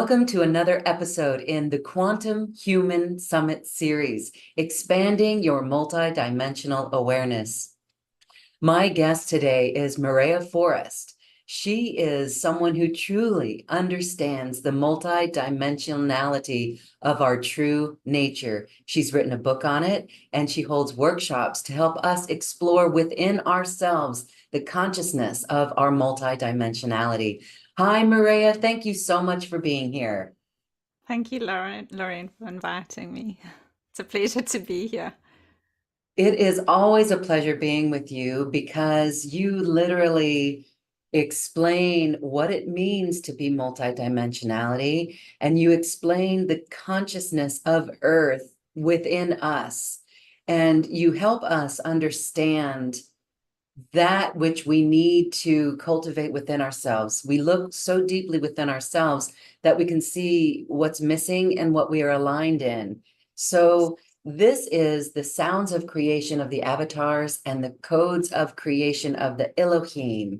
Welcome to another episode in the Quantum Human Summit series, expanding your multidimensional awareness. My guest today is Maraya Horrest. She is someone who truly understands the multidimensionality of our true nature. She's written a book on it, and she holds workshops to help us explore within ourselves the consciousness of our multidimensionality. Hi, Maria. Thank you so much for being here. Thank you, Lorraine, for inviting me. It's a pleasure to be here. It is always a pleasure being with you because you literally explain what it means to be multidimensionality, and you explain the consciousness of Earth within us, and you help us understand that which we need to cultivate within ourselves. We look so deeply within ourselves that we can see what's missing and what we are aligned in. So this is the sounds of creation of the avatars and the codes of creation of the Elohim.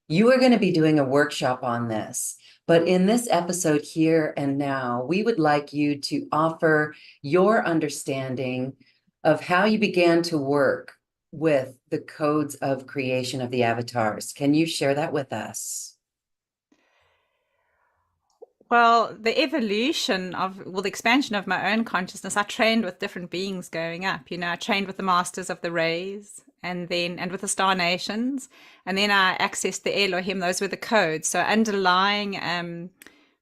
You are going to be doing a workshop on this, but in this episode here and now, we would like you to offer your understanding of how you began to work with the codes of creation of the avatars. Can you share that with us? Well, the expansion of my own consciousness, I trained with different beings growing up. I trained with the masters of the rays and with the star nations. And then I accessed the Elohim. Those were the codes. So underlying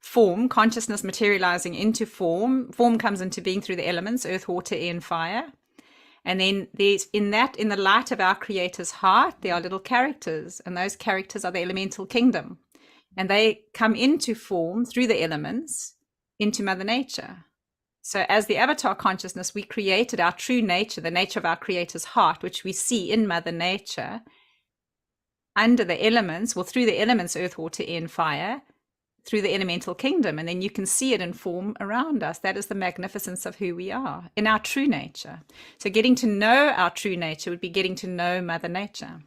form, consciousness materializing into form. Form comes into being through the elements, earth, water, air, and fire. And then there's in the light of our creator's heart, there are little characters, and those characters are the elemental kingdom. And they come into form through the elements into Mother Nature. So as the avatar consciousness, we created our true nature, the nature of our creator's heart, which we see in Mother Nature under the elements, well, through the elements, earth, water, air, and fire, through the elemental kingdom. And then you can see it in form around us. That is the magnificence of who we are in our true nature. So getting to know our true nature would be getting to know Mother Nature,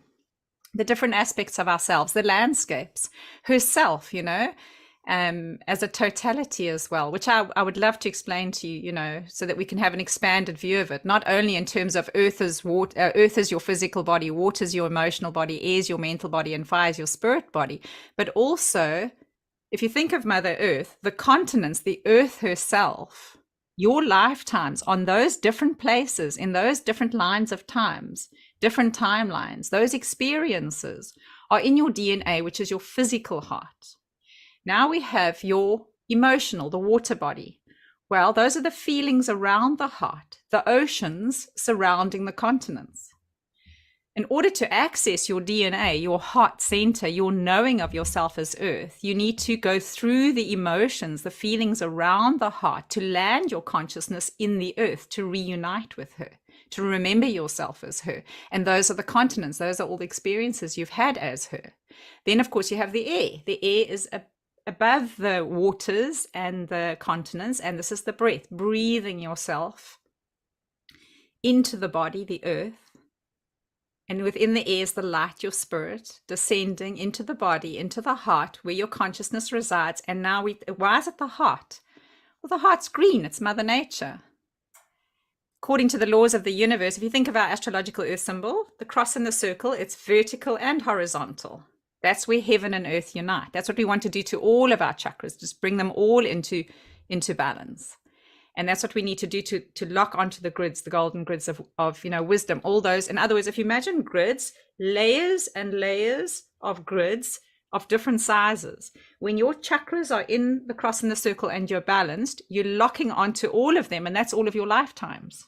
the different aspects of ourselves, the landscapes, herself, as a totality as well, which I would love to explain to you, so that we can have an expanded view of it, not only in terms of earth is your physical body, water is your emotional body, air is your mental body, and fire is your spirit body, but also, if you think of Mother Earth, the continents, the earth herself, your lifetimes on those different places, in those different lines of times, different timelines, those experiences are in your DNA, which is your physical heart. Now we have your emotional, the water body. Well, those are the feelings around the heart, the oceans surrounding the continents. In order to access your DNA, your heart center, your knowing of yourself as earth, you need to go through the emotions, the feelings around the heart to land your consciousness in the earth, to reunite with her, to remember yourself as her. And those are the continents. Those are all the experiences you've had as her. Then, of course, you have the air. The air is above the waters and the continents. And this is the breath, breathing yourself into the body, the earth. And within the air is the light, your spirit, descending into the body, into the heart, where your consciousness resides. And now why is it the heart? Well, the heart's green. It's Mother Nature. According to the laws of the universe, if you think of our astrological earth symbol, the cross and the circle, it's vertical and horizontal. That's where heaven and earth unite. That's what we want to do to all of our chakras, just bring them all into balance. And that's what we need to do to lock onto the grids, the golden grids of wisdom, all those. In other words, if you imagine grids, layers and layers of grids of different sizes. When your chakras are in the cross and the circle and you're balanced, you're locking onto all of them, and that's all of your lifetimes.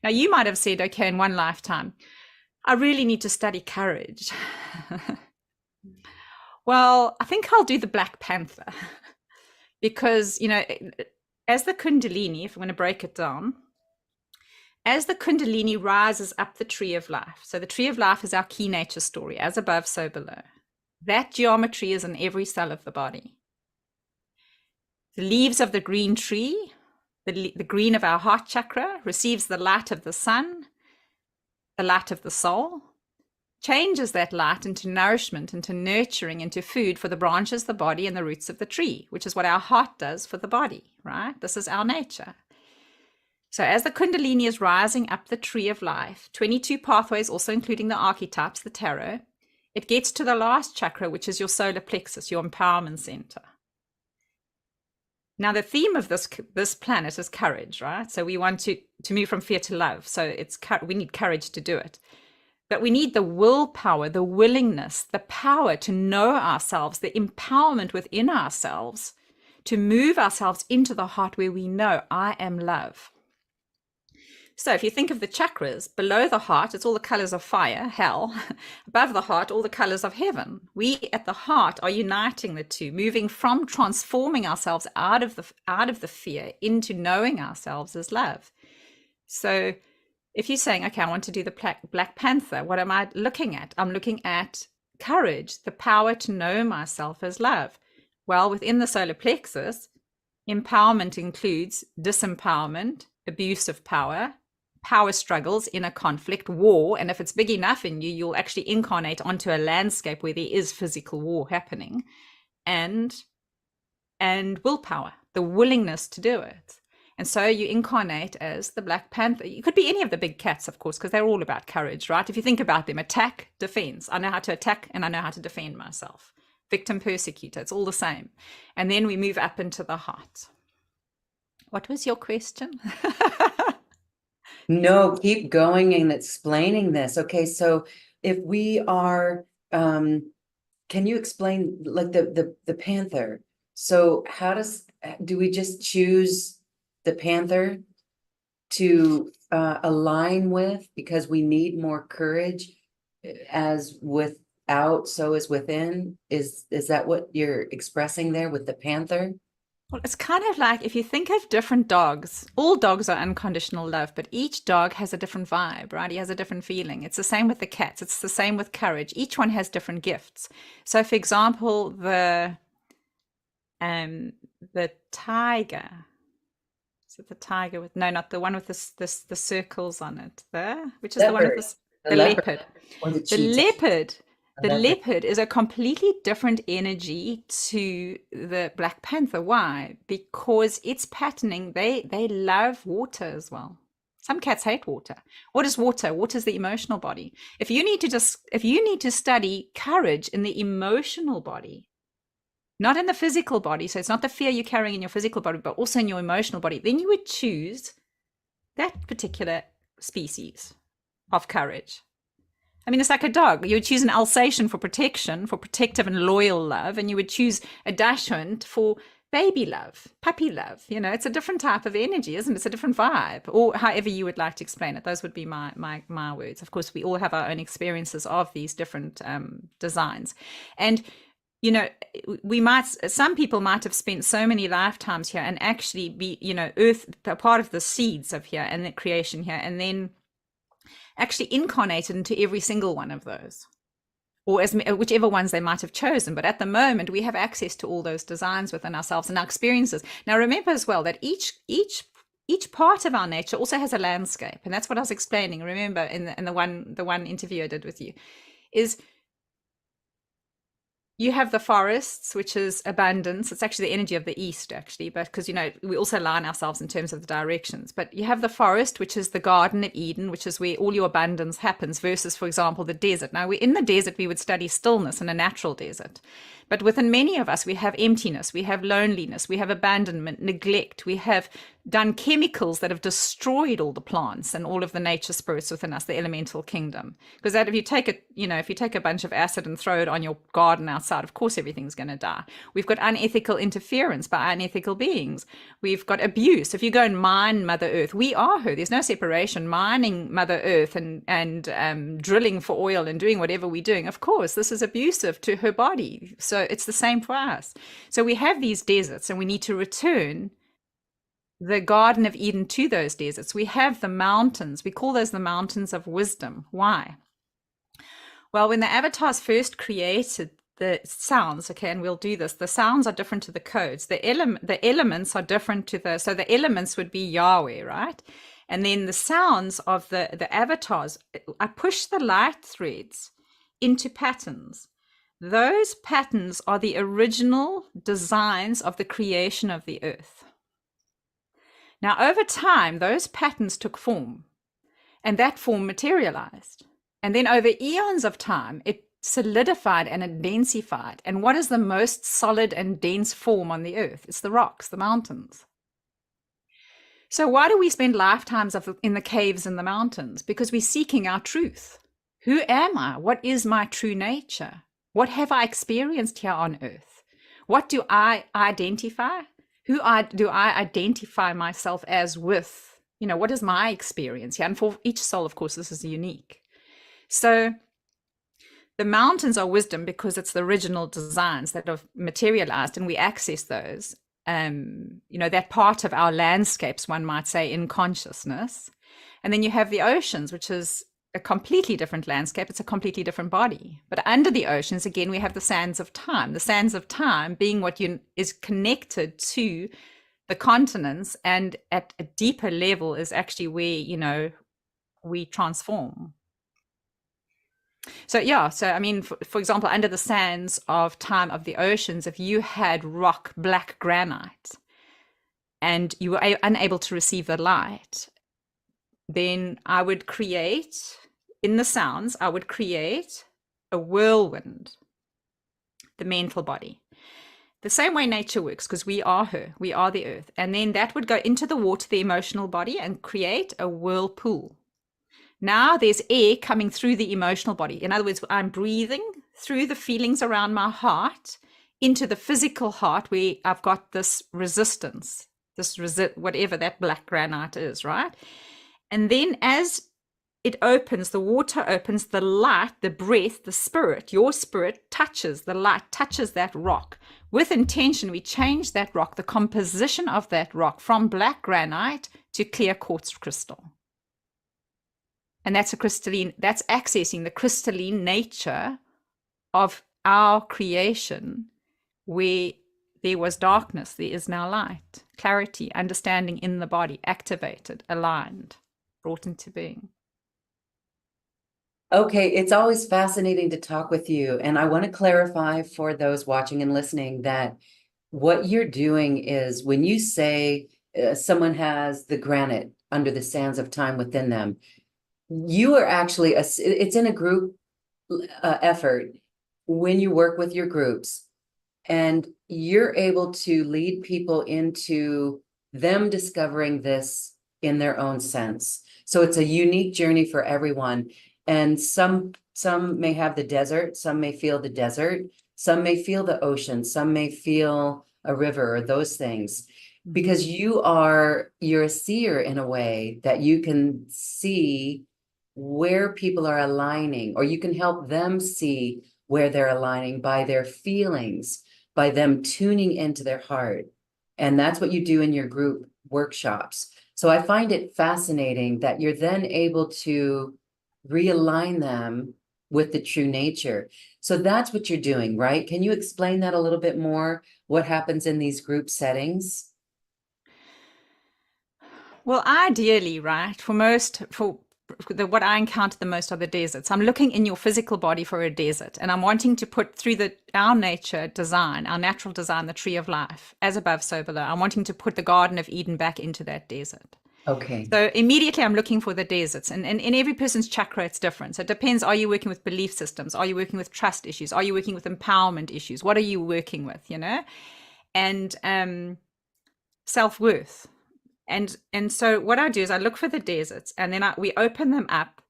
Now, you might have said, okay, in one lifetime, I really need to study courage. Well, I think I'll do the Black Panther because, as the Kundalini, if I'm going to break it down, as the Kundalini rises up the tree of life, so the tree of life is our key nature story, as above, so below. That geometry is in every cell of the body. The leaves of the green tree, the green of our heart chakra, receives the light of the sun, the light of the soul, changes that light into nourishment, into nurturing, into food for the branches of the body and the roots of the tree, which is what our heart does for the body, right? This is our nature. So as the Kundalini is rising up the tree of life, 22 pathways, also including the archetypes, the tarot, it gets to the last chakra, which is your solar plexus, your empowerment center. Now, the theme of this planet is courage, right? So we want to move from fear to love. So we need courage to do it. But we need the willpower, the willingness, the power to know ourselves, the empowerment within ourselves to move ourselves into the heart where we know I am love. So if you think of the chakras, below the heart, it's all the colors of fire, hell. Above the heart, all the colors of heaven. We at the heart are uniting the two, moving from transforming ourselves out of the fear into knowing ourselves as love. So if you're saying, okay, I want to do the Black Panther, what am I looking at? I'm looking at courage, the power to know myself as love. Well, within the solar plexus, empowerment includes disempowerment, abuse of power, power struggles, inner conflict, war. And if it's big enough in you, you'll actually incarnate onto a landscape where there is physical war happening, and willpower, the willingness to do it. And so you incarnate as the Black Panther. You could be any of the big cats, of course, because they're all about courage, right? If you think about them, attack, defense. I know how to attack and I know how to defend myself. Victim, persecutor, it's all the same. And then we move up into the heart. What was your question? No, keep going and explaining this. Okay, so if we are, can you explain like the panther? So how do we just choose the panther to align with, because we need more courage as without, so as within? Is that what you're expressing there with the panther? Well, it's kind of like if you think of different dogs, all dogs are unconditional love, but each dog has a different vibe, right? He has a different feeling. It's the same with the cats. It's the same with courage. Each one has different gifts. So, for example, the tiger. Is it the tiger with, no, not the one with the circles on it there, which is the one with the leopard. The leopard. The leopard is a completely different energy to the Black Panther. Why? Because its patterning, they love water as well. Some cats hate water. What is water? Water is the emotional body. If you need to study courage in the emotional body, not in the physical body, so it's not the fear you're carrying in your physical body, but also in your emotional body, then you would choose that particular species of courage. I mean, it's like a dog. You would choose an Alsatian for protection, for protective and loyal love, and you would choose a Dachshund for baby love, puppy love. You know, it's a different type of energy, isn't it? It's a different vibe, or however you would like to explain it. Those would be my words. Of course, we all have our own experiences of these different designs. And, you know, some people might have spent so many lifetimes here and actually be, you know, a part of the seeds of here and the creation here, and then actually incarnated into every single one of those, or whichever ones they might have chosen. But at the moment, we have access to all those designs within ourselves and our experiences. Now, remember as well that each part of our nature also has a landscape, and that's what I was explaining. Remember in the one interview I did with you, is you have the forests, which is abundance. It's actually the energy of the east, actually, but because, you know, we also align ourselves in terms of the directions. But you have the forest, which is the Garden of Eden, which is where all your abundance happens, versus, for example, the desert. Now, in the desert, we would study stillness in a natural desert. But within many of us, we have emptiness, we have loneliness, we have abandonment, neglect, we have done chemicals that have destroyed all the plants and all of the nature spirits within us, the elemental kingdom. Because that if you take a bunch of acid and throw it on your garden outside, of course everything's going to die. We've got unethical interference by unethical beings. We've got abuse. If you go and mine Mother Earth, we are her. There's no separation. Mining Mother Earth and drilling for oil and doing whatever we're doing, of course, this is abusive to her body. So it's the same for us. So we have these deserts, and we need to return the Garden of Eden to those deserts. We have the mountains. We call those the mountains of wisdom. Why? Well, when the avatars first created the sounds, okay, and we'll do this, the sounds are different to the codes. The elements are different to so the elements would be Yahweh, right? And then the sounds of the avatars, I push the light threads into patterns. Those patterns are the original designs of the creation of the earth. Now, over time, those patterns took form, and that form materialized. And then over eons of time, it solidified and it densified. And what is the most solid and dense form on the earth? It's the rocks, the mountains. So why do we spend lifetimes in the caves and the mountains? Because we're seeking our truth. Who am I? What is my true nature? What have I experienced here on earth? What do I identify? Who do I identify myself as with? You know, what is my experience here? And for each soul, of course, this is unique. So the mountains are wisdom because it's the original designs that have materialized and we access those. You know, that part of our landscapes, one might say, in consciousness. And then you have the oceans, which is a completely different landscape. It's a completely different body. But under the oceans, again, we have the sands of time. The sands of time being what is connected to the continents, and at a deeper level is actually where, you know, we transform. So yeah, so I mean, for example, under the sands of time of the oceans, if you had rock black granite and you were unable to receive the light, then I would create, in the sounds, I would create a whirlwind, the mental body. The same way nature works, because we are her, we are the earth. And then that would go into the water, the emotional body, and create a whirlpool. Now there's air coming through the emotional body. In other words, I'm breathing through the feelings around my heart into the physical heart where I've got this resistance, whatever that black granite is, right? And then as it opens, the water opens, the light, the breath, the spirit, your spirit touches the light, touches that rock. With intention, we change that rock, the composition of that rock from black granite to clear quartz crystal. And that's that's accessing the crystalline nature of our creation, where there was darkness, there is now light, clarity, understanding in the body, activated, aligned, brought into being. Okay, it's always fascinating to talk with you. And I want to clarify for those watching and listening that what you're doing is when you say someone has the granite under the sands of time within them, you are actually, it's in a group effort when you work with your groups, and you're able to lead people into them discovering this in their own sense. So it's a unique journey for everyone. And some may have the desert, some may feel the desert, some may feel the ocean, some may feel a river or those things. Because you're a seer in a way that you can see where people are aligning, or you can help them see where they're aligning by their feelings, by them tuning into their heart. And that's what you do in your group workshops. So I find it fascinating that you're then able to realign them with the true nature. So that's what you're doing, right? Can you explain that a little bit more? What happens in these group settings? Well, ideally, right, what I encounter the most are the deserts. I'm looking in your physical body for a desert, and I'm wanting to put through our nature design, our natural design, the tree of life, as above, so below. I'm wanting to put the Garden of Eden back into that desert. Okay. So immediately I'm looking for the deserts, and in every person's chakra, it's different. So it depends. Are you working with belief systems? Are you working with trust issues? Are you working with empowerment issues? What are you working with, you know? And self-worth. And so what I do is I look for the deserts, and then we open them up,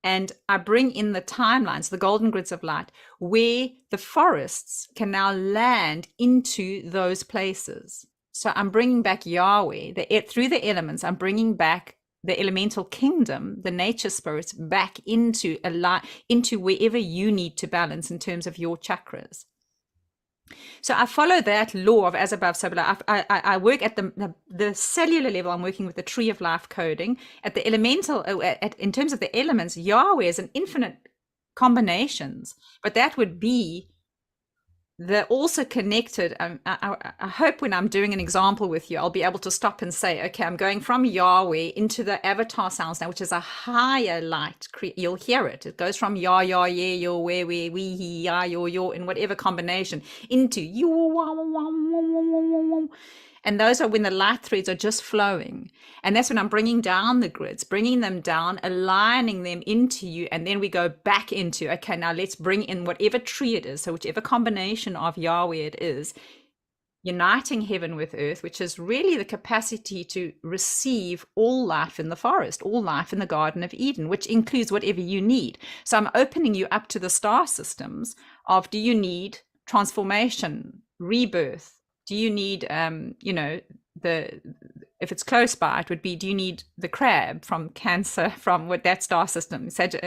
and I bring in the timelines, the golden grids of light, where the forests can now land into those places. So I'm bringing back Yahweh through the elements. I'm bringing back the elemental kingdom, the nature spirits, back into wherever you need to balance in terms of your chakras. So I follow that law of as above, so below. I work at the cellular level. I'm working with the tree of life coding. At the elemental, in terms of the elements, Yahweh is an infinite combinations, but that would be they're also connected. I hope when I'm doing an example with you, I'll be able to stop and say, okay, I'm going from Yahweh into the avatar sounds now, which is a higher light. You'll hear it. It goes from Yah, Yah, yeah, yo, where, we, he, ya, yo, in whatever combination, into you. And those are when the light threads are just flowing. And that's when I'm bringing down the grids, bringing them down, aligning them into you. And then we go back into, okay, now let's bring in whatever tree it is. So whichever combination of Yahweh it is, uniting heaven with earth, which is really the capacity to receive all life in the forest, all life in the Garden of Eden, which includes whatever you need. So I'm opening you up to the star systems of, do you need transformation, rebirth? Do you need, if it's close by, it would be, do you need the crab from Cancer, from what that star system, the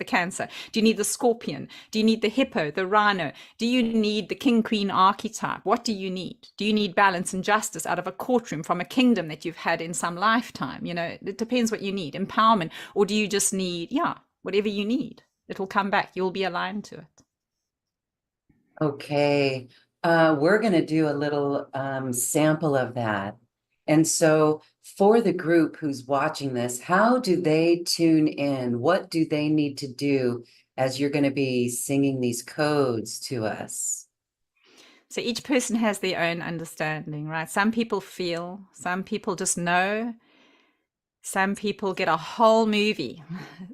Cancer? Do you need the scorpion? Do you need the hippo, the rhino? Do you need the king queen archetype? What do you need? Do you need balance and justice out of a courtroom from a kingdom that you've had in some lifetime? It depends what you need. Empowerment, or do you just need, whatever you need? It'll come back. You'll be aligned to it. Okay, we're going to do a little sample of that. And so for the group who's watching this, how do they tune in? What do they need to do as you're going to be singing these codes to us? So each person has their own understanding, right? Some people feel, some people just know. Some people get a whole movie.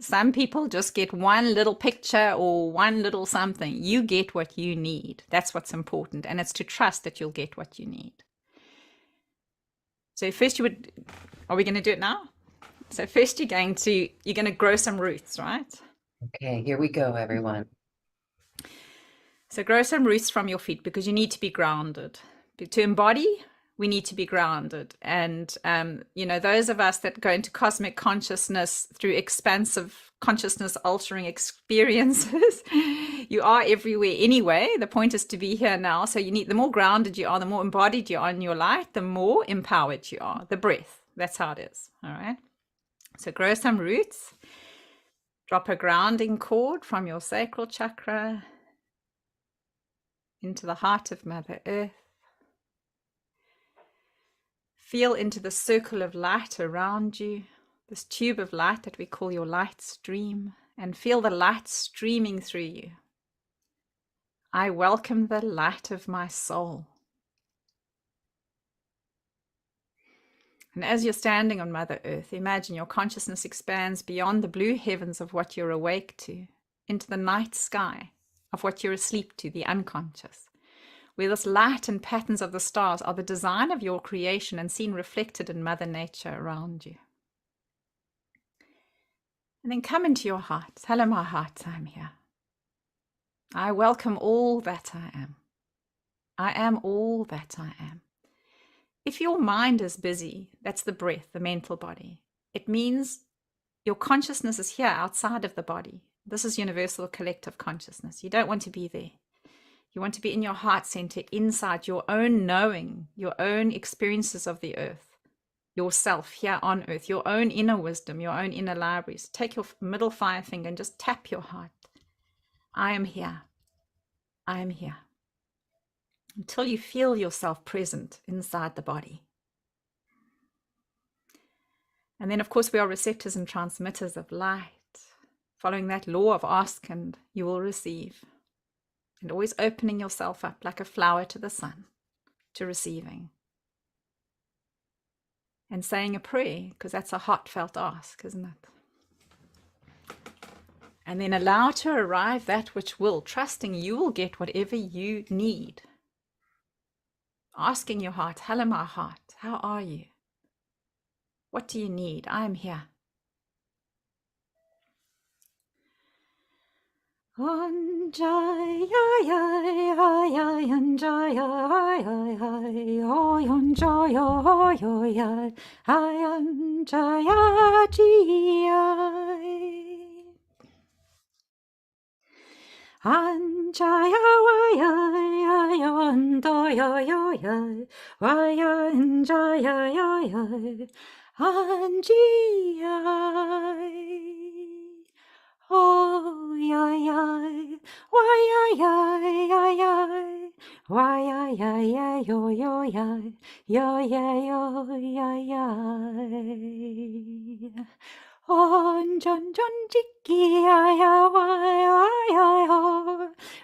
Some people just get one little picture or one little something. You get what you need. That's what's important. And it's to trust that you'll get what you need. So first are we going to do it now? So first you're going to grow some roots, right? Okay, here we go, everyone. So grow some roots from your feet, because you need to be grounded. To embody, we need to be grounded. And, those of us that go into cosmic consciousness through expansive consciousness altering experiences, you are everywhere anyway. The point is to be here now. So the more grounded you are, the more embodied you are in your light, the more empowered you are. The breath, that's how it is. All right. So grow some roots. Drop a grounding cord from your sacral chakra into the heart of Mother Earth. Feel into the circle of light around you, this tube of light that we call your light stream, and feel the light streaming through you. I welcome the light of my soul. And as you're standing on Mother Earth, imagine your consciousness expands beyond the blue heavens of what you're awake to, into the night sky of what you're asleep to, the unconscious, where this light and patterns of the stars are the design of your creation and seen reflected in Mother Nature around you. And then come into your heart. Hello, my heart, I'm here. I welcome all that I am. I am all that I am. If your mind is busy, that's the breath, the mental body. It means your consciousness is here outside of the body. This is universal collective consciousness. You don't want to be there. You want to be in your heart center, inside your own knowing, your own experiences of the earth, yourself here on earth, your own inner wisdom, your own inner libraries. Take your middle five finger and just tap your heart. I am here. I am here. Until you feel yourself present inside the body. And then, of course, we are receptors and transmitters of light. Following that law of ask and you will receive. And always opening yourself up like a flower to the sun, to receiving. And saying a prayer, because that's a heartfelt ask, isn't it? And then allow to arrive that which will, trusting you will get whatever you need. Asking your heart, hello, my heart, how are you? What do you need? I am here. Anjaya waya ya andaya ya ya waya anjaya ya ya anjaya oh ya ya waya ya ya ya ya yo yo ya yo ya yo ya ya. 언전전지기야야 와야야야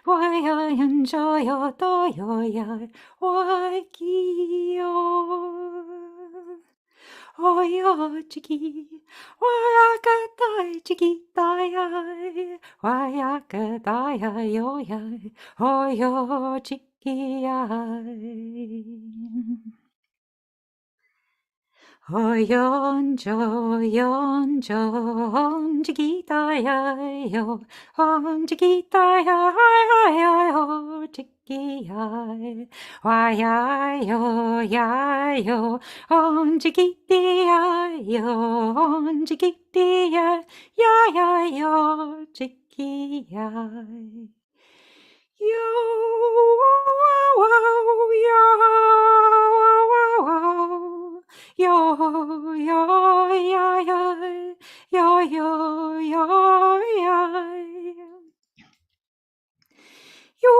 와야연저여 떠여야 와기요 어여지기 와야가다지기다야 와야가다야 요야 어여지기야 연저 언지기다야요 언지기다야요 지기야 와야요 야요 언지기띠야요 언지기띠야 야야요 지기야 yo yo yo ya ya yo yo yo ya yo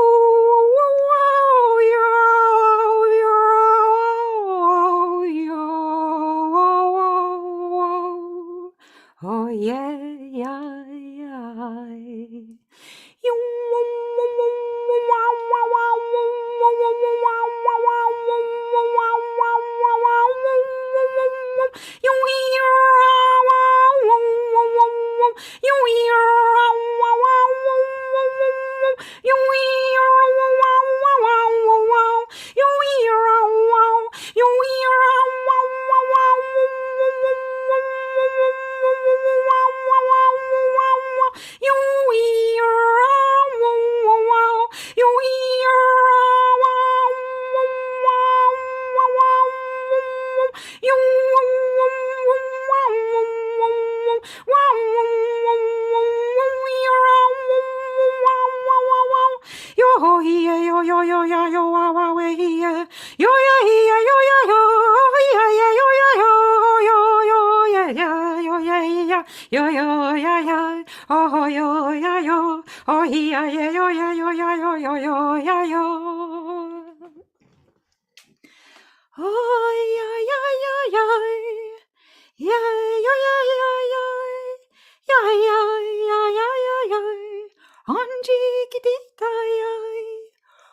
oh yeah yeah yeah yo yo ya ya oh yo ya yo oh ya ya yo ya yo ya yo yo yo ya yo oh ya ya ya ya ya yo ya ya ya ya ya ya ya ya ya anji kitita ya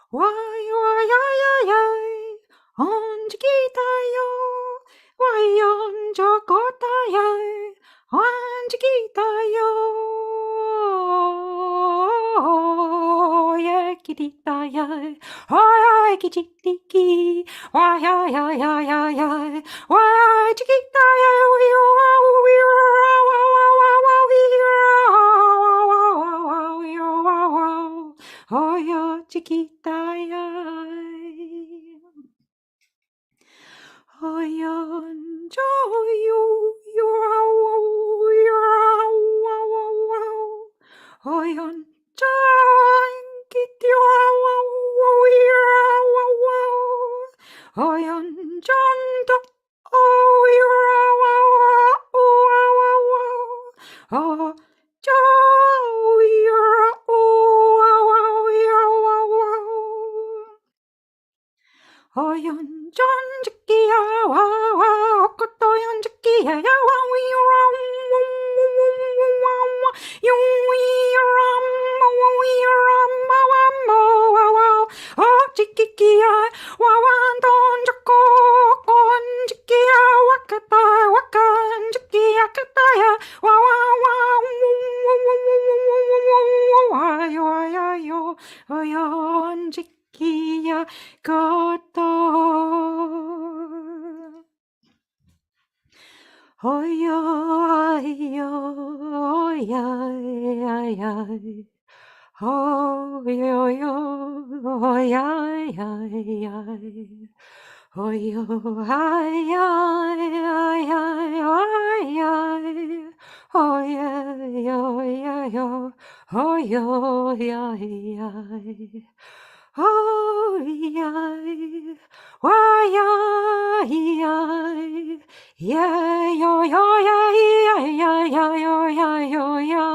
why why ya ya ya anji kita yo why anjo kota ya 안지기다요 예기디다야 와야 기지디기 와야야야야야 와지기다야 어여지기다야 어연저요 어연짠 기띠와와와와 어연짠도 어여와와와와 어연전지기야 와와 엇것도연지기야 야와위람 용위람 마와모와와 어지기기야 와완던적고 건지기야 와까다 와간지기야 까다야 와와와와와와와와와요 어연지기야 것도 어여 아여 어야야야 어여여 어야야야 어여 아야야야 어야야야 어여야야 어야 와야야 야요요야야야야야야야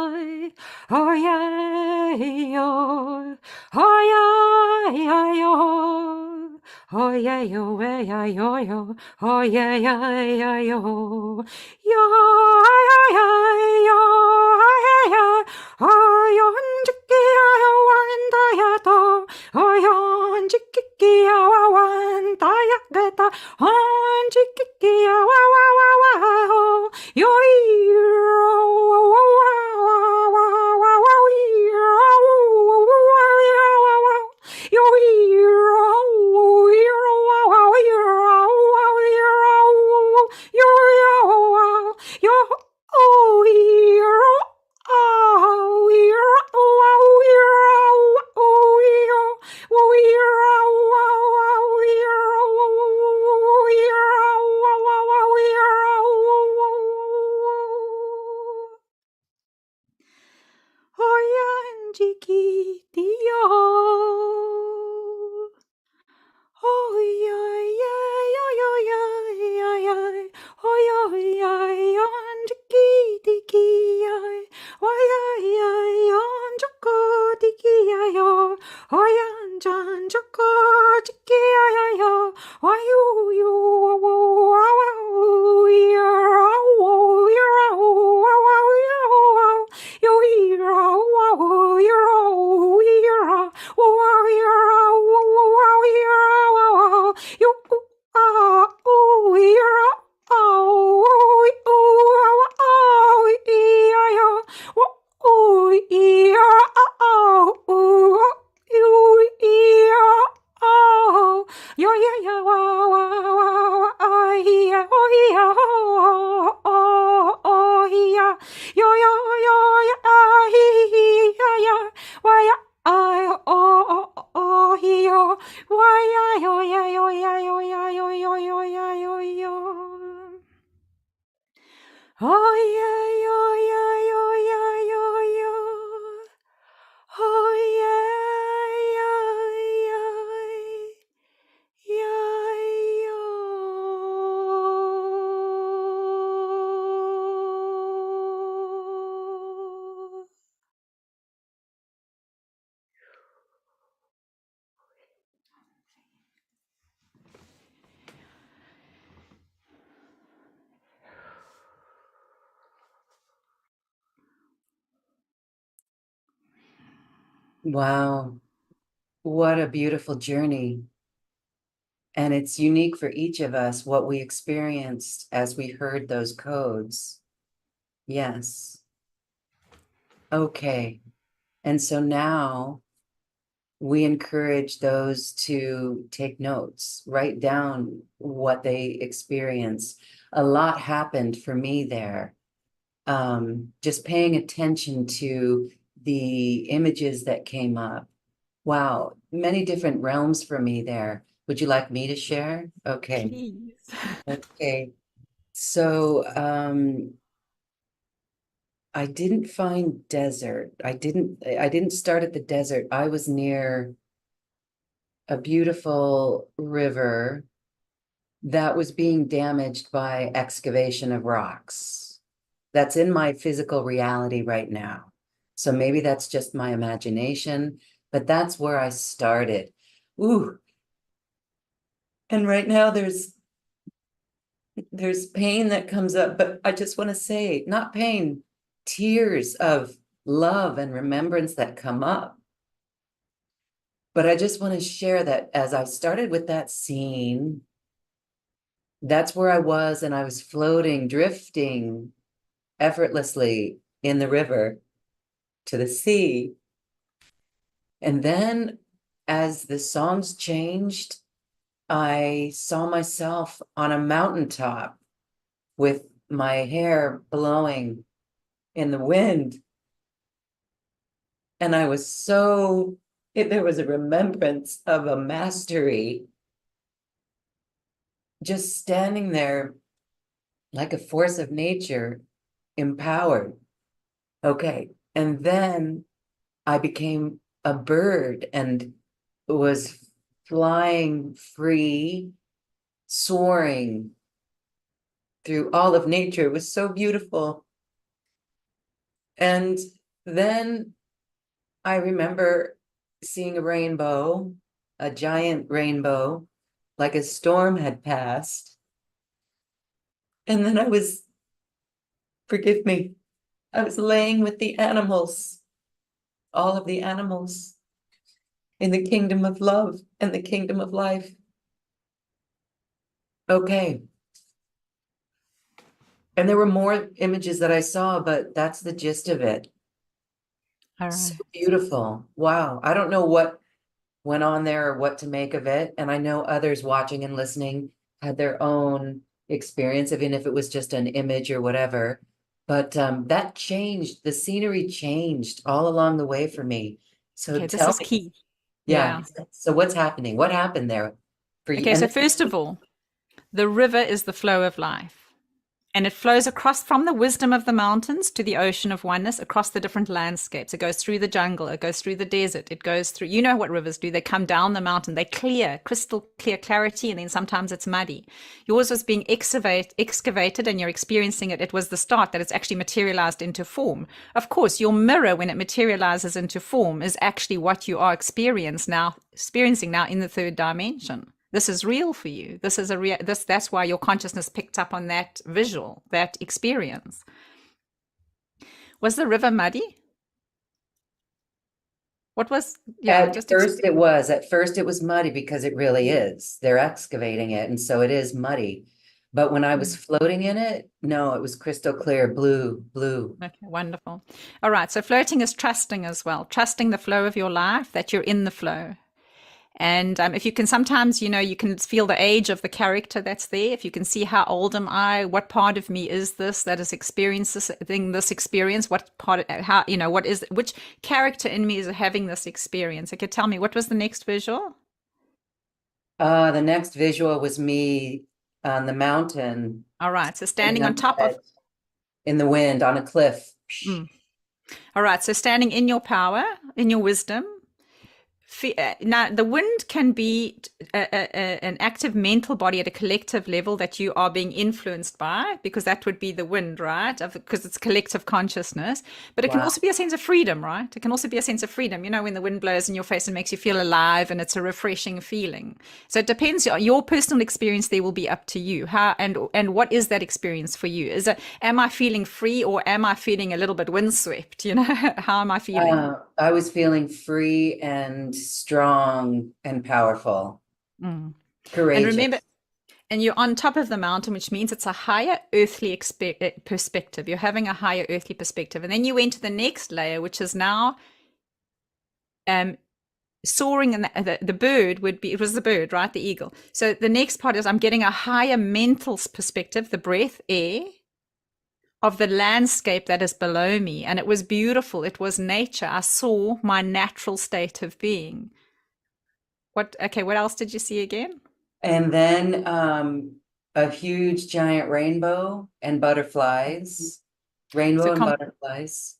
어야요 어야야요 oh yeah, yo, yeah, yo, yo, oh yeah, yeah, yeah, yo, yo, yeah, yeah, yo, yeah, yeah, oh, yo, chicky, yo, wanda, ya, to, oh, yo, chicky, yo, wanda, ya, gata, oh, chicky, yo, wa, wa, wa, wa, oh, yo, Oyan chiquitio. Oh yeah, yeah, yeah, yeah, yeah, yeah. Oh yeah, yeah, yeah, tiki tiki, yeah. Oh yeah, yeah, yeah, choco tiki, yeah, yo. Oh yeah, chan choco tiki, yeah, yeah, yo. Oh you, oh, oh, yeah, oh, yeah, oh, oh, yeah, yo, yeah, oh, yeah, oh, yeah, oh, I why yo ya yo ya yo ya yo yo yo ya yo yo. Oh yeah yo ya yo ya yo yo. Oh yeah yeah yeah yo. Wow, what a beautiful journey. And it's unique for each of us what we experienced as we heard those codes. Yes. Okay. And so now we encourage those to take notes, write down what they experience. A lot happened for me there. Just paying attention to the images that came up. Wow, many different realms for me there. Would you like me to share? Okay. Please. Okay. So, I didn't find desert. I didn't start at the desert. I was near a beautiful river that was being damaged by excavation of rocks. That's in my physical reality right now. So maybe that's just my imagination, but that's where I started. Ooh, and right now there's pain that comes up, but I just want to say, not pain, tears of love and remembrance that come up. But I just want to share that as I started with that scene, that's where I was, and I was floating, drifting effortlessly in the river to the sea. And then as the songs changed, I saw myself on a mountaintop with my hair blowing in the wind. And I was there was a remembrance of a mastery just standing there like a force of nature, empowered. Okay. And then I became a bird and was flying free, soaring through all of nature. It was so beautiful. And then I remember seeing a rainbow, a giant rainbow, like a storm had passed. And then forgive me, I was laying with the animals, all of the animals in the kingdom of love and the kingdom of life. Okay. And there were more images that I saw, but that's the gist of it. All So right. beautiful. Wow. I don't know what went on there or what to make of it. And I know others watching and listening had their own experience, even if it was just an image or whatever. But that changed, the scenery changed all along the way for me. So Okay, this tell is me, key. yeah. Yeah. So what's happening? What happened there for you? Okay, And so first of all, the river is the flow of life. And it flows across from the wisdom of the mountains to the ocean of oneness, across the different landscapes. It goes through the jungle, it goes through the desert, it goes through, you know what rivers do. They come down the mountain, they clear, crystal clear clarity, and then sometimes it's muddy. Yours was being excavated and you're experiencing it. It was the start that it's actually materialized into form. Of course, your mirror, when it materializes into form, is actually what you are experiencing now in the third dimension. This is real for you. This is a real that's why your consciousness picked up on that visual, that experience. Was the river muddy? What was, yeah, at just first at first it was muddy because it really is. They're excavating it. And so it is muddy. But when I was floating in it, no, it was crystal clear, blue, blue. Okay, wonderful. All right, so floating is trusting as well, trusting the flow of your life, that you're in the flow. And if you can sometimes, you can feel the age of the character that's there. If you can see how old am I, what part of me is this that is experiencing this experience, what part, how, which character in me is having this experience? Okay, tell me, what was the next visual? The next visual was me on the mountain, All right, so standing standing on on top the of, edge, in the wind on a cliff. mm. All right, so standing in your power, in your wisdom. Now, the wind can be an active mental body at a collective level that you are being influenced by, because that would be the wind, right? Because it's collective consciousness. But it can Wow. also be a sense of freedom, right? It can also be a sense of freedom. When the wind blows in your face and makes you feel alive, and it's a refreshing feeling. So it depends. Your personal experience there will be up to you. How and what is that experience for you? Am I feeling free, or am I feeling a little bit windswept? How am I feeling? I was feeling free and strong and powerful, Mm. And remember, courageous. and you're on top of the mountain, which means it's a higher earthly perspective. You're having a higher earthly perspective. And then you went to the next layer, which is now soaring. And the bird would be, it was the bird, right? The eagle. So the next part is I'm getting a higher mental perspective, the breath, air, of the landscape that is below me. And it was beautiful. It was nature. I saw my natural state of being. What else did you see again? And then a huge giant rainbow and butterflies, So rainbow and butterflies.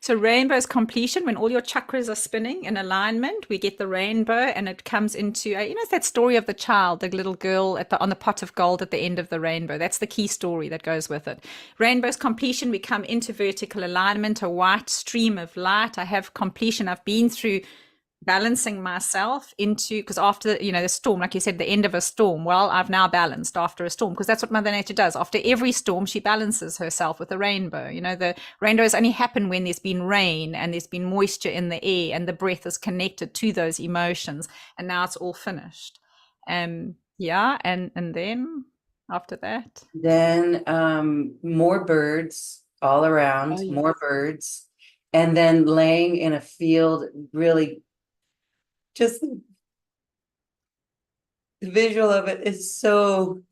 So rainbow is completion. When all your chakras are spinning in alignment, we get the rainbow, and it comes into, it's that story of the child, the little girl on the pot of gold at the end of the rainbow. That's the key story that goes with it. Rainbow's completion. We come into vertical alignment, a white stream of light. I have completion. I've been through balancing myself into, because after the storm, like you said, the end of a storm, well, I've now balanced after a storm, because that's what Mother Nature does. After every storm, she balances herself with a rainbow. The rainbows only happen when there's been rain and there's been moisture in the air, and the breath is connected to those emotions, and now it's all finished. Yeah, and then after that, Then more birds all oh around, yes. more birds. And then laying in a field, really just the visual of it is so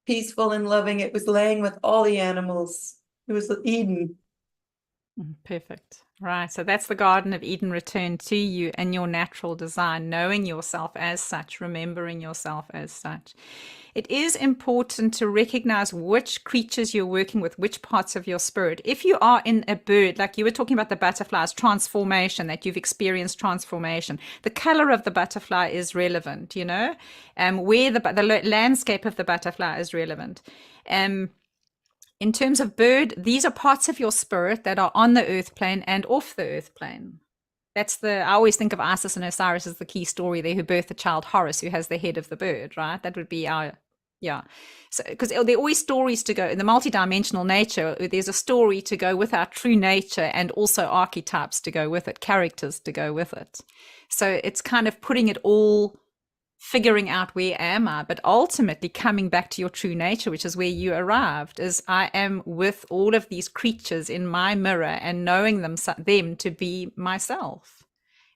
peaceful and loving. It was laying with all the animals. It was Eden. Perfect. Right. So that's the Garden of Eden returned to you and your natural design, knowing yourself as such, remembering yourself as such. It is important to recognize which creatures you're working with, which parts of your spirit. If you are in a bird, like you were talking about the butterflies, transformation, that you've experienced transformation, the color of the butterfly is relevant, where the landscape of the butterfly is relevant. In terms of bird, these are parts of your spirit that are on the earth plane and off the earth plane. I always think of Isis and Osiris as the key story there, who birthed the child Horus, who has the head of the bird, right? That would be our, yeah. So, because there are always stories to go in the multidimensional nature, there's a story to go with our true nature and also archetypes to go with it, characters to go with it. So it's kind of putting it all, figuring out where am I, but ultimately coming back to your true nature, which is where you arrived, is I am with all of these creatures in my mirror and knowing them to be myself.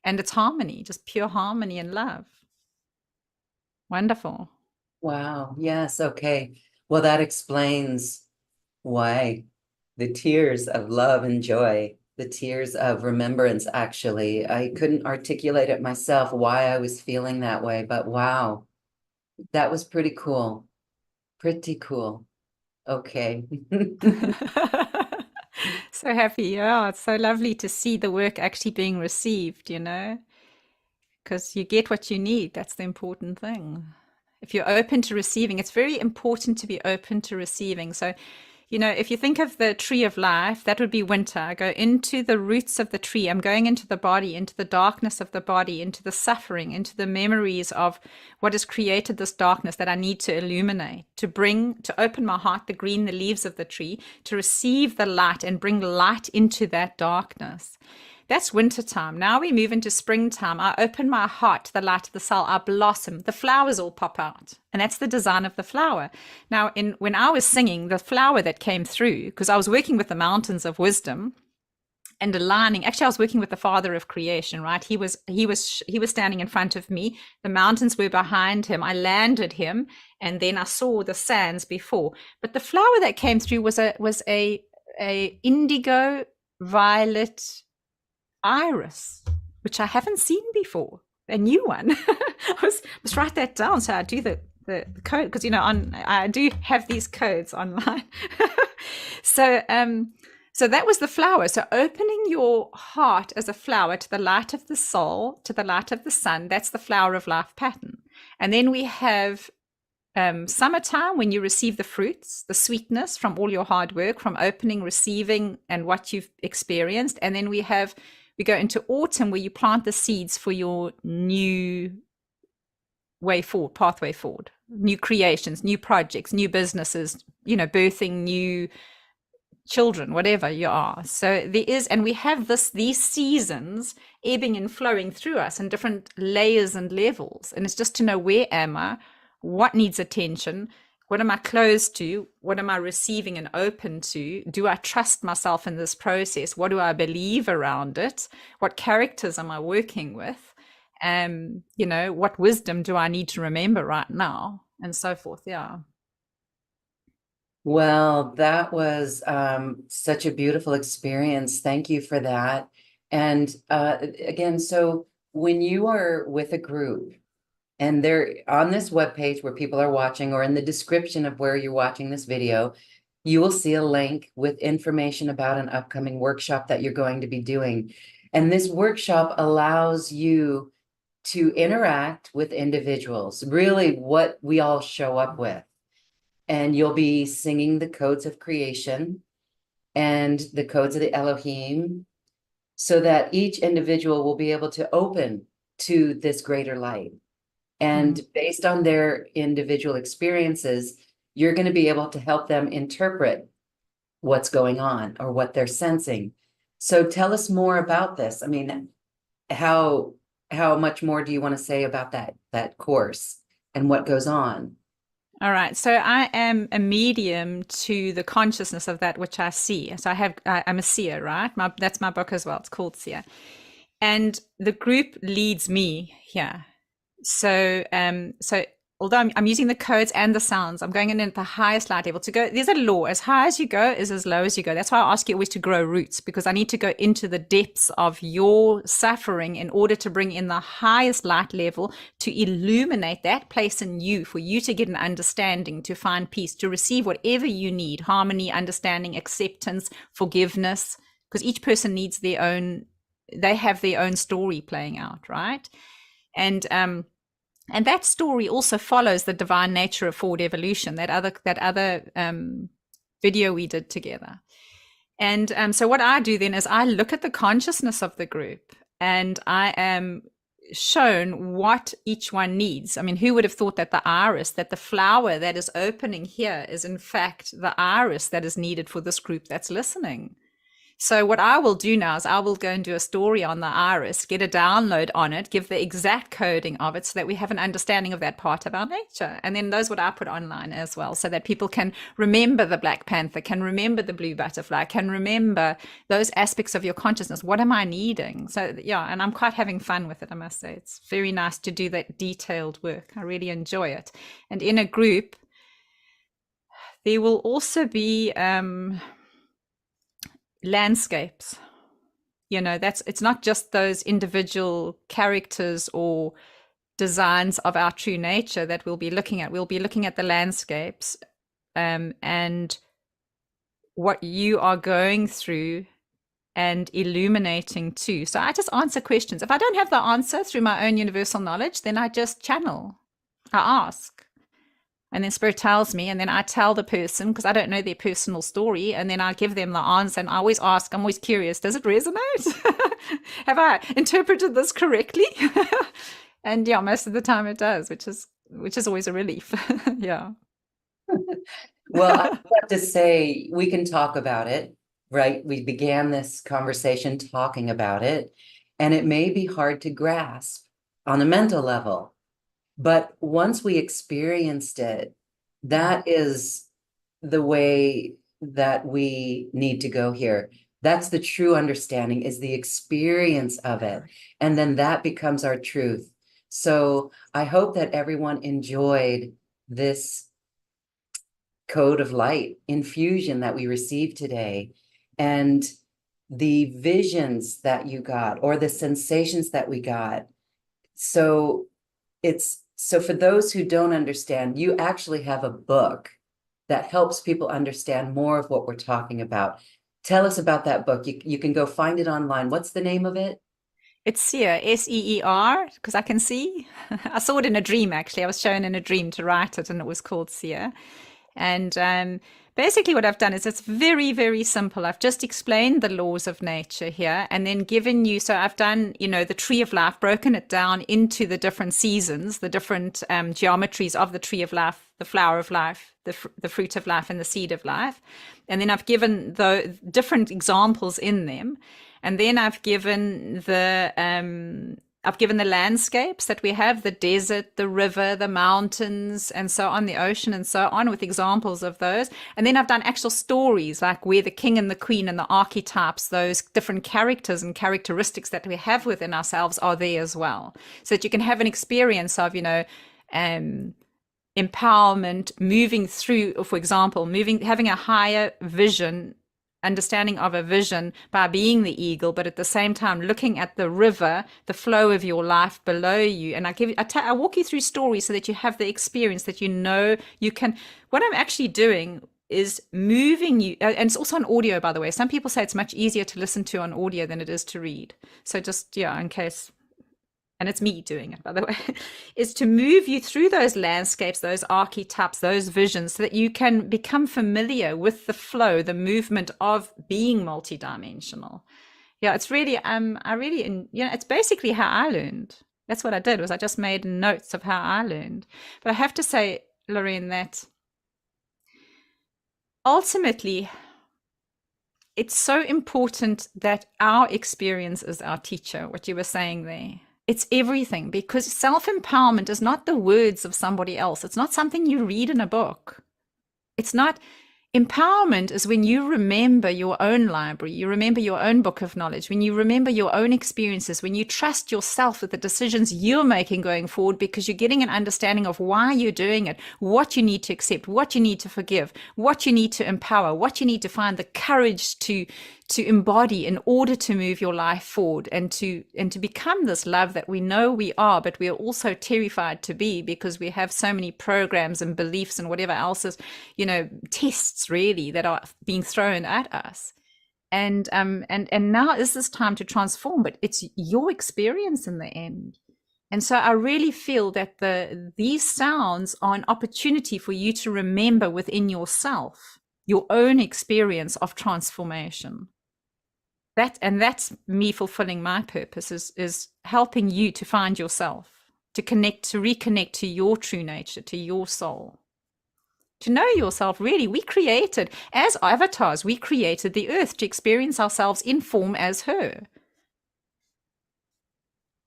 And it's harmony, just pure harmony and love. Wonderful. Wow. Yes. Okay. Well, that explains why the tears of love and joy, the tears of remembrance, actually. I couldn't articulate it myself why I was feeling that way, but wow, that was pretty cool. Pretty cool. Okay. So happy. Yeah, it's so lovely to see the work actually being received, because you get what you need. That's the important thing. If you're open to receiving, it's very important to be open to receiving. So, if you think of the tree of life, that would be winter. I go into the roots of the tree. I'm going into the body, into the darkness of the body, into the suffering, into the memories of what has created this darkness that I need to illuminate, to open my heart, the green, the leaves of the tree, to receive the light and bring light into that darkness. That's winter time. Now we move into springtime. I open my heart to the light of the soul. I blossom. The flowers all pop out. And that's the design of the flower. Now, when I was singing, the flower that came through, because I was working with the mountains of wisdom and aligning. Actually, I was working with the father of creation, right? He was standing in front of me. The mountains were behind him. I landed him, and then I saw the sands before. But the flower that came through was a indigo violet iris, which I haven't seen before, a new one. I must write that down so I do the code, because I do have these codes online. So that was the flower. So opening your heart as a flower to the light of the soul, to the light of the sun, that's the flower of life pattern. And then we have summertime, when you receive the fruits, the sweetness from all your hard work, from opening, receiving, and what you've experienced. And then we go into autumn, where you plant the seeds for your new way forward, pathway forward, new creations, new projects, new businesses, birthing new children, whatever you are. So we have these seasons ebbing and flowing through us in different layers and levels. And it's just to know, where am I? What needs attention? What am I closed to? What am I receiving and open to? Do I trust myself in this process? What do I believe around it? What characters am I working with? What wisdom do I need to remember right now? And so forth. Yeah. Well, that was such a beautiful experience. Thank you for that. And again, so when you are with a group, and they're on this webpage where people are watching, or in the description of where you're watching this video, you will see a link with information about an upcoming workshop that you're going to be doing. And this workshop allows you to interact with individuals, really what we all show up with. And you'll be singing the codes of creation and the codes of the Elohim, so that each individual will be able to open to this greater light. And based on their individual experiences, you're going to be able to help them interpret what's going on or what they're sensing. So tell us more about this. I mean, how much more do you want to say about that course and what goes on? All right. So I am a medium to the consciousness of that which I see. So I'm a seer, right? That's my book as well. It's called Seer. And the group leads me here. So although I'm using the codes and the sounds, I'm going in at the highest light level to go. There's a law: as high as you go is as low as you go. That's why I ask you always to grow roots, because I need to go into the depths of your suffering in order to bring in the highest light level, to illuminate that place in you, for you to get an understanding, to find peace, to receive whatever you need: harmony, understanding, acceptance, forgiveness, because each person needs they have their own story playing out, right? And that story also follows the divine nature of forward evolution, that other video we did together. And so what I do then is I look at the consciousness of the group, and I am shown what each one needs. I mean, who would have thought that the iris, that the flower that is opening here is in fact the iris that is needed for this group that's listening. So what I will do now is I will go and do a story on the iris, get a download on it, give the exact coding of it so that we have an understanding of that part of our nature. And then those what I put online as well, so that people can remember the Black Panther, can remember the blue butterfly, can remember those aspects of your consciousness. What am I needing? So yeah, and I'm quite having fun with it, I must say. It's very nice to do that detailed work. I really enjoy it. And in a group, there will also be landscapes. It's not just those individual characters or designs of our true nature that we'll be looking at. We'll be looking at the landscapes and what you are going through and illuminating too. So I just answer questions. If I don't have the answer through my own universal knowledge, then I just channel. I ask. And then Spirit tells me, and then I tell the person, because I don't know their personal story, and then I give them the answer. And I always ask, I'm always curious, does it resonate? Have I interpreted this correctly? And yeah, most of the time it does, which is always a relief. Yeah. Well, I have to say, we can talk about it, right? We began this conversation talking about it, and it may be hard to grasp on a mental level. But once we experienced it, that is the way that we need to go here. That's the true understanding, is the experience of it. And then that becomes our truth. So I hope that everyone enjoyed this code of light infusion that we received today, and the visions that you got, or the sensations that we got. So for those who don't understand, you actually have a book that helps people understand more of what we're talking about. Tell us about that book. You can go find it online. What's the name of it? It's Seer, Seer, because I can see. I saw it in a dream, actually. I was shown in a dream to write it, and it was called Seer. And basically what I've done is it's very, very simple. I've just explained the laws of nature here, and then given you, so I've done, the tree of life, broken it down into the different seasons, the different geometries of the tree of life, the flower of life, the fruit of life, and the seed of life. And then I've given the different examples in them. And then I've given the landscapes that we have, the desert, the river, the mountains, and so on, the ocean, and so on, with examples of those. And then I've done actual stories, like where the king and the queen and the archetypes, those different characters and characteristics that we have within ourselves, are there as well. So that you can have an experience of, empowerment, moving through, for example, having a higher vision, understanding of a vision by being the eagle, but at the same time looking at the river, the flow of your life below you. And I walk you through stories so that you have the experience, that you can. What I'm actually doing is moving you, and it's also on audio, by the way. Some people say it's much easier to listen to on audio than it is to read. So just, in case. And it's me doing it, by the way, is to move you through those landscapes, those archetypes, those visions, so that you can become familiar with the flow, the movement of being multidimensional. Yeah, it's really, it's basically how I learned. That's what I did, was I just made notes of how I learned. But I have to say, Lorraine, that ultimately, it's so important that our experience is our teacher, what you were saying there. It's everything, because self-empowerment is not the words of somebody else. It's not something you read in a book. It's not. Empowerment is when you remember your own library, you remember your own book of knowledge, when you remember your own experiences, when you trust yourself with the decisions you're making going forward, because you're getting an understanding of why you're doing it, what you need to accept, what you need to forgive, what you need to empower, what you need to find the courage to embody in order to move your life forward, and to become this love that we know we are, but we are also terrified to be, because we have so many programs and beliefs and whatever else is, tests really that are being thrown at us. And now is this time to transform, but it's your experience in the end. And so I really feel that these sounds are an opportunity for you to remember within yourself your own experience of transformation. that's me fulfilling my purpose, is helping you to find yourself, to reconnect to your true nature, to your soul, to know yourself. Really, we created, as avatars, we created the earth to experience ourselves in form as her.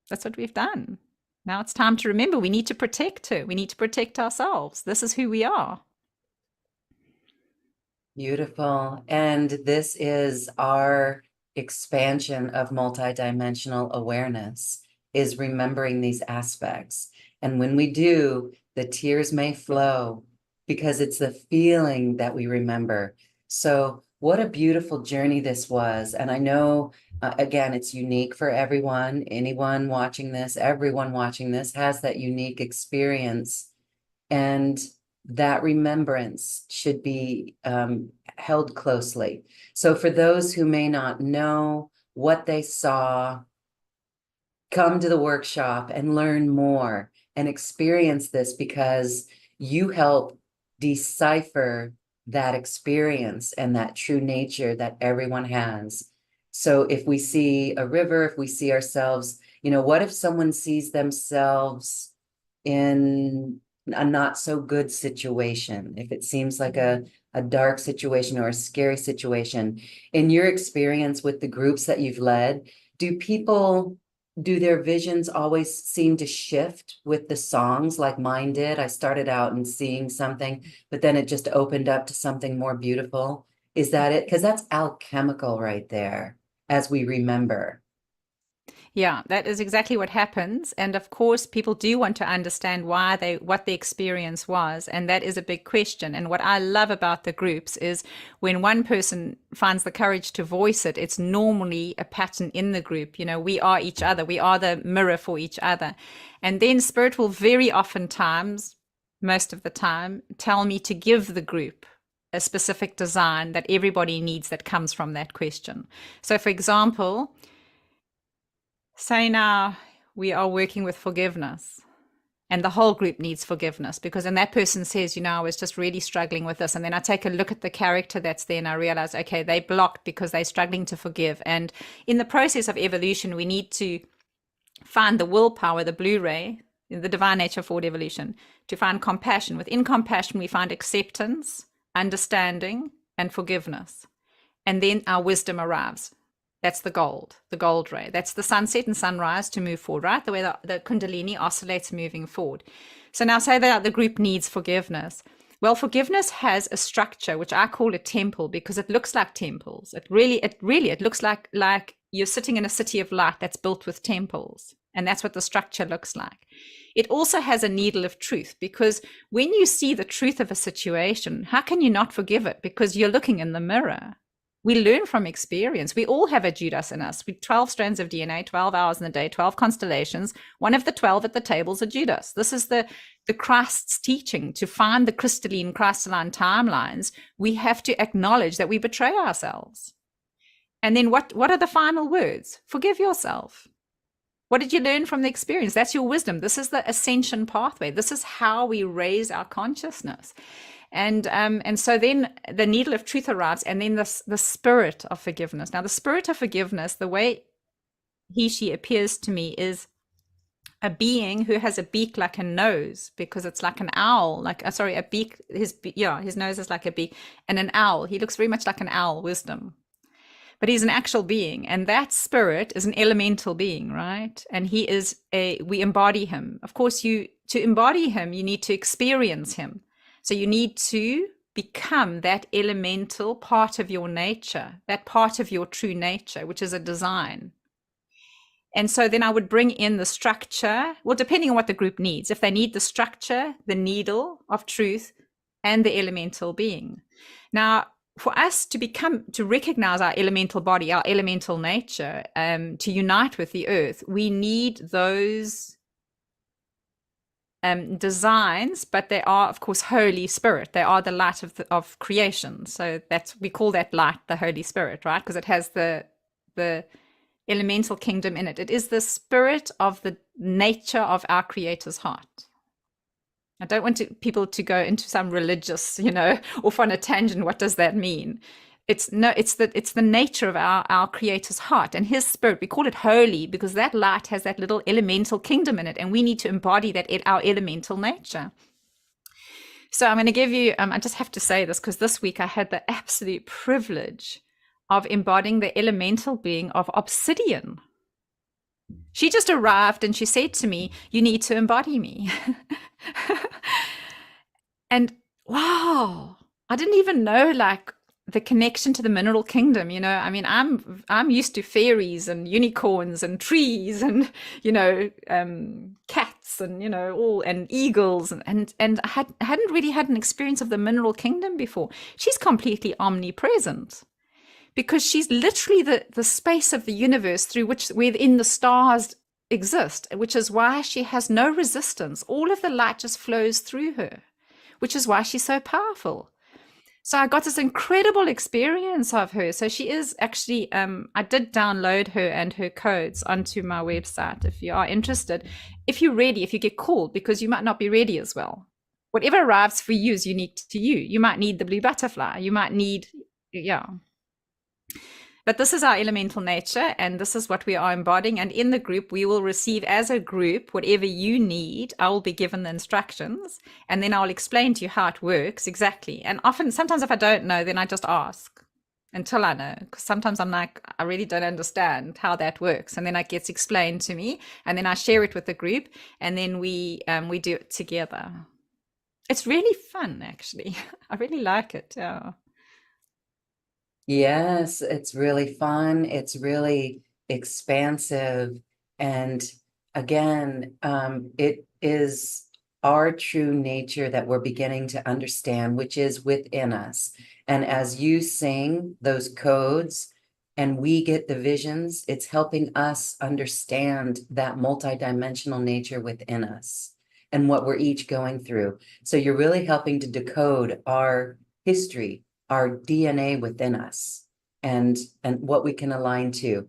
That's what we've done. Now it's time to remember, we need to protect her. We need to protect ourselves. This is who we are. Beautiful. And this is our expansion of multidimensional awareness, is remembering these aspects. And when we do, the tears may flow because it's the feeling that we remember. So what a beautiful journey this was. And I know, again, it's unique for everyone. Anyone watching this, everyone watching this has that unique experience. And that remembrance should be held closely. So for those who may not know what they saw, come to the workshop and learn more and experience this, because you help decipher that experience and that true nature that everyone has. So if we see a river, if we see ourselves, what if someone sees themselves in a not so good situation, if it seems like a dark situation or a scary situation? In your experience with the groups that you've led, do their visions always seem to shift with the songs like mine did? I started out and seeing something, but then it just opened up to something more beautiful. Is that it? Because that's alchemical right there, as we remember. Yeah, that is exactly what happens. And of course, people do want to understand what the experience was. And that is a big question. And what I love about the groups is when one person finds the courage to voice it, it's normally a pattern in the group. We are each other. We are the mirror for each other. And then Spirit will very oftentimes, most of the time, tell me to give the group a specific design that everybody needs that comes from that question. So for example, say now we are working with forgiveness and the whole group needs forgiveness, because then that person says, I was just really struggling with this. And then I take a look at the character that's there and I realize, okay, they blocked because they're struggling to forgive. And in the process of evolution, we need to find the willpower, the Blu-ray, the divine nature forward evolution, to find compassion. Within compassion, we find acceptance, understanding, and forgiveness. And then our wisdom arrives. That's the gold ray. That's the sunset and sunrise to move forward, right? The way the Kundalini oscillates moving forward. So now say that the group needs forgiveness. Well, forgiveness has a structure, which I call a temple, because it looks like temples. It looks like you're sitting in a city of light that's built with temples. And that's what the structure looks like. It also has a needle of truth, because when you see the truth of a situation, how can you not forgive it? Because you're looking in the mirror. We learn from experience. We all have a Judas in us. We 12 strands of DNA, 12 hours in a day, 12 constellations. One of the 12 at the table is a Judas. This is the Christ's teaching. To find the crystalline timelines, we have to acknowledge that we betray ourselves. And then what are the final words? Forgive yourself. What did you learn from the experience? That's your wisdom. This is the ascension pathway. This is how we raise our consciousness. And so then the needle of truth arrives, and then the spirit of forgiveness. Now, the spirit of forgiveness, the way she appears to me, is a being who has a beak like a nose, because it's like an owl, a beak. His nose is like a beak, and an owl. He looks very much like an owl, wisdom. But he's an actual being, and that spirit is an elemental being, right? And we embody him. Of course, to embody him, you need to experience him. So you need to become that elemental part of your nature, that part of your true nature, which is a design. And so then I would bring in the structure, well, depending on what the group needs. If they need the structure, the needle of truth, and the elemental being. Now, for us to recognize our elemental body, our elemental nature, to unite with the earth, we need those designs, but they are, of course, Holy Spirit. They are the light of creation. So we call that light the Holy Spirit, right? Because it has the elemental kingdom in it. It is the spirit of the nature of our Creator's heart. I don't want people to go into some religious, off on a tangent. What does that mean? it's the nature of our creator's heart and his spirit. We call it holy because that light has that little elemental kingdom in it, and we need to embody that our elemental nature. So I'm going to give you, I just have to say this because this week I had the absolute privilege of embodying the elemental being of obsidian. She just arrived and she said to me, "You need to embody me." And wow, I didn't even know like the connection to the mineral kingdom. I mean, I'm used to fairies and unicorns and trees and cats and all, and eagles, and I hadn't really had an experience of the mineral kingdom before. She's completely omnipresent because she's literally the space of the universe through which within the stars exist, which is why she has no resistance. All of the light just flows through her, which is why she's so powerful. So I got this incredible experience of her. So she is actually, I did download her and her codes onto my website if you are interested. If you're ready, if you get called, because you might not be ready as well. Whatever arrives for you is unique to you. You might need the blue butterfly. You might need, yeah. But this is our elemental nature, and this is what we are embodying. And in the group, we will receive as a group whatever you need. I will be given the instructions, and then I'll explain to you how it works exactly. And sometimes if I don't know, then I just ask until I know, because sometimes I'm like, I really don't understand how that works. And then it gets explained to me, and then I share it with the group, and then we do it together. It's really fun, actually. I really like it. Yeah. Yes, it's really fun. It's really expansive. And again, it is our true nature that we're beginning to understand, which is within us. And as you sing those codes and we get the visions, it's helping us understand that multidimensional nature within us and what we're each going through. So you're really helping to decode our history, our DNA within us, and what we can align to.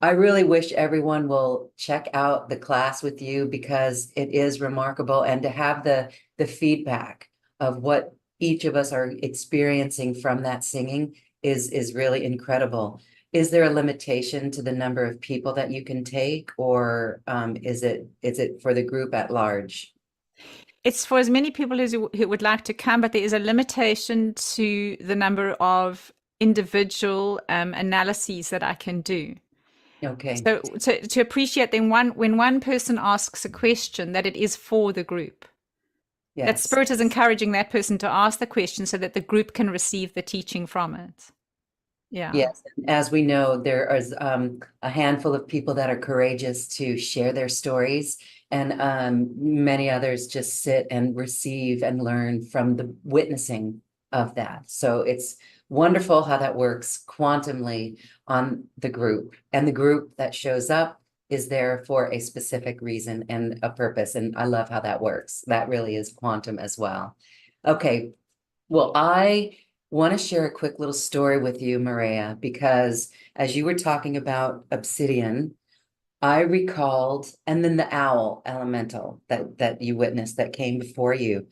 I really wish everyone will check out the class with you because it is remarkable, and to have the feedback of what each of us are experiencing from that singing is really incredible. Is there a limitation to the number of people that you can take, or is it for the group at large? It's for as many people as who would like to come, but there is a limitation to the number of individual analyses that I can do. Okay. So to appreciate then when one person asks a question, that it is for the group. Yes. That spirit is encouraging that person to ask the question so that the group can receive the teaching from it. Yeah. Yes, as we know, there is a handful of people that are courageous to share their stories, and many others just sit and receive and learn from the witnessing of that. So it's wonderful how that works quantumly on the group, and the group that shows up is there for a specific reason and a purpose. And I love how that works. That really is quantum as well. Okay, well, I want to share a quick little story with you, Maraya, because as you were talking about obsidian, I recalled, and then the owl elemental that you witnessed that came before you.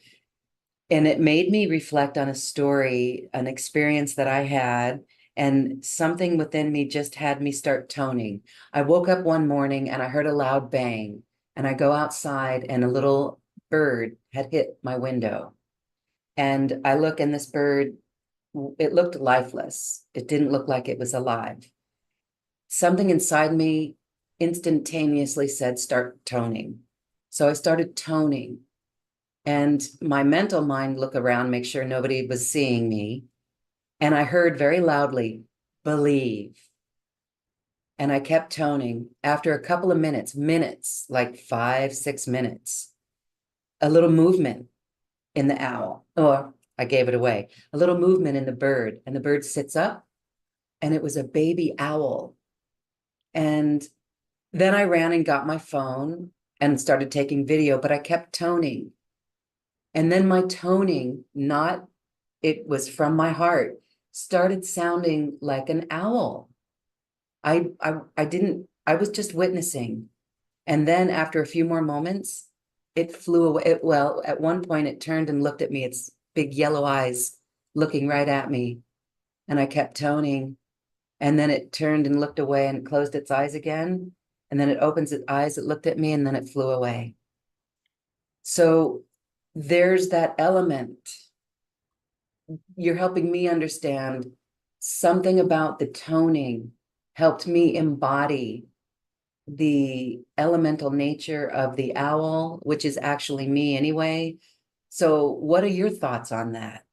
And it made me reflect on a story, an experience that I had, and something within me just had me start toning. I woke up one morning and I heard a loud bang, and I go outside and a little bird had hit my window. And I look, and this bird, it looked lifeless. It didn't look like it was alive. Something inside me instantaneously said, start toning. So I started toning, and my mental mind looked around, make sure nobody was seeing me. And I heard very loudly, believe. And I kept toning. After a couple of minutes, like 5-6 minutes, a little movement in the owl, or I gave it away, a little movement in the bird, and the bird sits up, and it was a baby owl. And then I ran and got my phone and started taking video, but I kept toning. And then my toning, it was from my heart, started sounding like an owl. I was just witnessing. And then after a few more moments, it flew away. Well, at one point it turned and looked at me, its big yellow eyes looking right at me. And I kept toning. And then it turned and looked away and closed its eyes again. And then it opens its eyes, it looked at me, and then it flew away. So there's that element. You're helping me understand something about the toning helped me embody the elemental nature of the owl, which is actually me anyway. So what are your thoughts on that?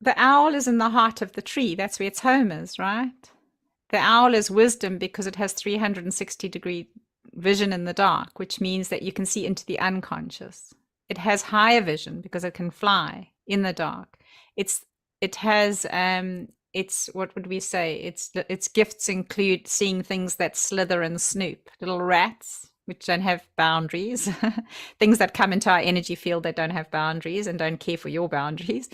The owl is in the heart of the tree. That's where its home is, right? The owl is wisdom because it has 360-degree vision in the dark, which means that you can see into the unconscious. It has higher vision because it can fly in the dark. It has it's, what would we say? Its gifts include seeing things that slither and snoop, little rats which don't have boundaries, things that come into our energy field that don't have boundaries and don't care for your boundaries.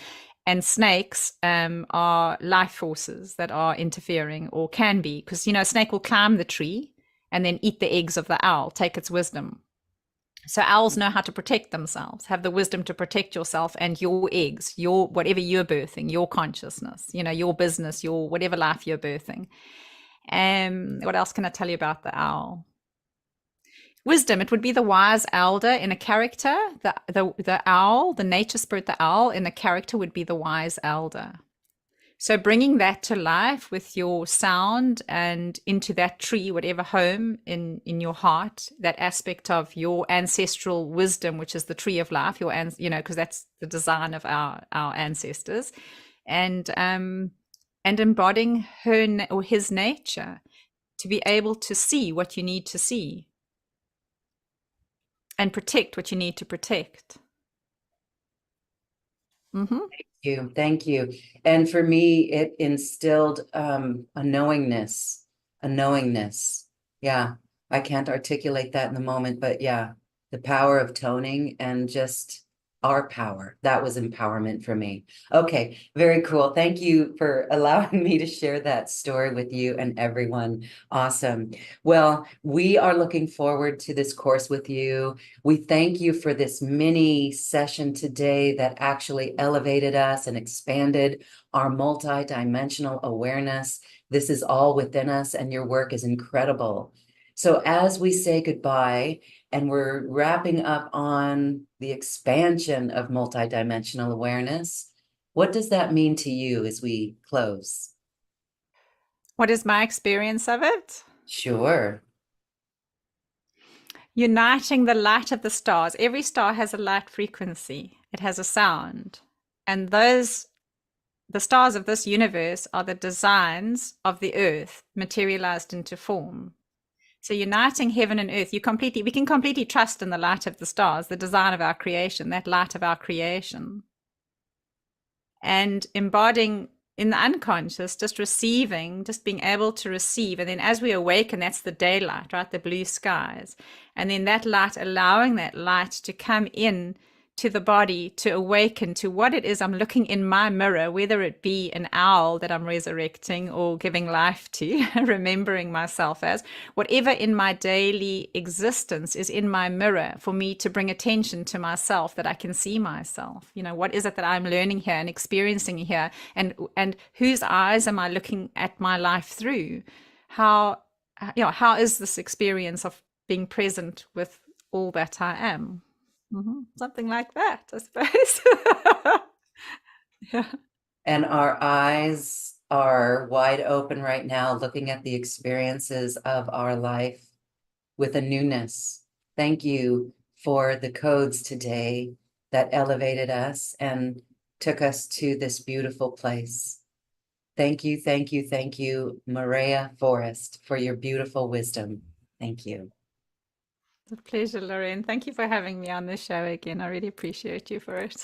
And snakes are life forces that are interfering, or can be, because, a snake will climb the tree and then eat the eggs of the owl, take its wisdom. So owls know how to protect themselves, have the wisdom to protect yourself and your eggs, your whatever you're birthing, your consciousness, your business, your whatever life you're birthing. What else can I tell you about the owl? Wisdom, it would be the wise elder in a character. The owl, the nature spirit, the owl in a character would be the wise elder. So bringing that to life with your sound and into that tree, whatever home in your heart, that aspect of your ancestral wisdom, which is the tree of life, because that's the design of our ancestors, and embodying her or his nature to be able to see what you need to see and protect what you need to protect. Mm-hmm. Thank you. And for me, it instilled a knowingness. Yeah, I can't articulate that in the moment, but yeah, the power of toning and just our power. That was empowerment for me. Okay, very cool. Thank you for allowing me to share that story with you and everyone. Awesome. Well, we are looking forward to this course with you. We thank you for this mini session today that actually elevated us and expanded our multi-dimensional awareness. This is all within us, and your work is incredible. So as we say goodbye, and we're wrapping up on the expansion of multidimensional awareness, what does that mean to you as we close? What is my experience of it? Sure. Uniting the light of the stars. Every star has a light frequency. It has a sound. And the stars of this universe are the designs of the earth materialized into form. So uniting heaven and earth, we can completely trust in the light of the stars, the design of our creation, that light of our creation. And embodying in the unconscious, just receiving, just being able to receive. And then as we awaken, that's the daylight, right? The blue skies. And then that light, allowing that light to come in to the body, to awaken to what it is I'm looking in my mirror, whether it be an owl that I'm resurrecting or giving life to, remembering myself as, whatever in my daily existence is in my mirror, for me to bring attention to myself, that I can see myself. What is it that I'm learning here and experiencing here, and whose eyes am I looking at my life through? How is this experience of being present with all that I am? Mm-hmm. Something like that, I suppose. Yeah. And our eyes are wide open right now, looking at the experiences of our life with a newness. Thank you for the codes today that elevated us and took us to this beautiful place. Thank you, thank you, thank you, Maraya Horrest, for your beautiful wisdom. Thank you. It's a pleasure, Lorraine. Thank you for having me on this show again. I really appreciate you for it.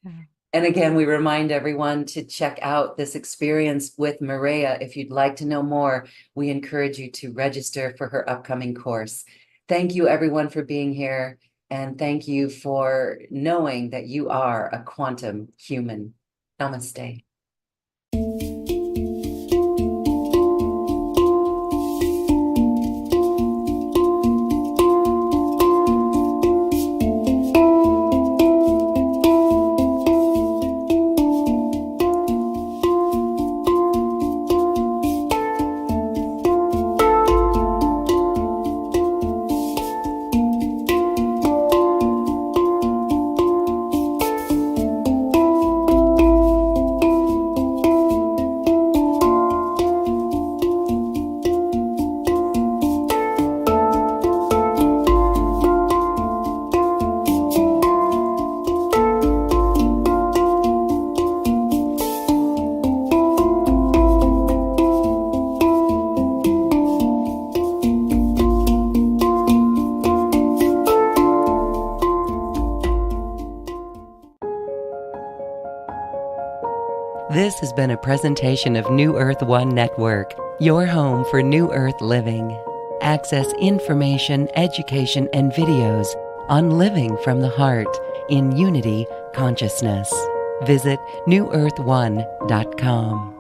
Yeah. And again, we remind everyone to check out this experience with Maraya. If you'd like to know more, we encourage you to register for her upcoming course. Thank you, everyone, for being here. And thank you for knowing that you are a quantum human. Namaste. This has been a presentation of New Earth One Network, your home for New Earth living. Access information, education, and videos on living from the heart in Unity Consciousness. Visit newearth1.com.